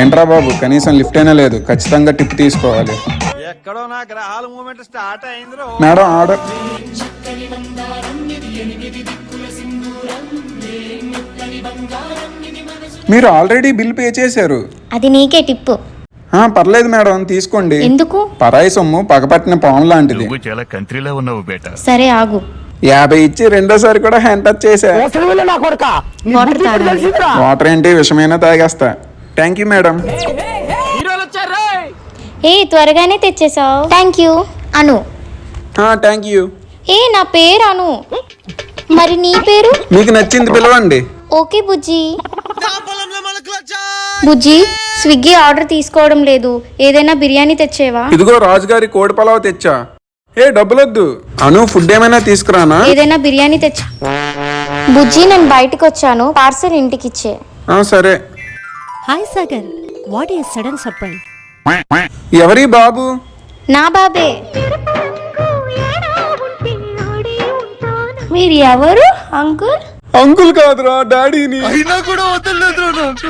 ఏంట్రా బాబు, కనీసం లిఫ్ట్ అయినా లేదు. ఖచ్చితంగా టిప్ తీసుకోవాలి. ఎక్కడో నా గ్రహాల మూమెంట్ స్టార్ట్ అయింది. Madam order. మీరు ఆల్రెడీ బిల్ పే చేశారు. అది నీకే టిప్పు. పర్లేదు మేడం, తీసుకోండి. ఎందుకు? పరాయి సొమ్ము పగపట్టిన పాము లాంటిది. చాలా కంట్రీలో ఉన్నావు బేటా. సరే ఆగు. 50 ఇచ్చి రెండోసారి కూడా హ్యాండ్ టచ్ చేశా. వాటర్ ఏంటి, విషమైనా తాగేస్తా. Thank you madam. త్వరగానే తెచ్చేసావు. Thank you Anu. Thank you. నా పేరు అను. మరి నీ పేరు? మీకు నచ్చింది పిలవండి. Okay Bujji. Bujji, Swiggy order తీసుకోవడం లేదు. ఏదైనా బిర్యానీ తెచ్చేవా? ఇదిగో రాజుగారి కోడి పలావ్ తెచ్చా. డబ్బులొద్దు. అను, ఫుడ్ ఏమైనా తీసుకురానా? ఏదైనా బిర్యానీ తెచ్చా. బుజ్జి, నేను బయటకు వచ్చాను. పార్సల్ ఇంటికి ఇచ్చే. సరే. Hi Sagar, what is sudden surprise? ఎవరి బాబు? నా బాబే. మీరు ఎవరు అంకుల్? అంకుల్ కాదురా, డాడీని. అయినా కూడా వదలలేదు నాకు.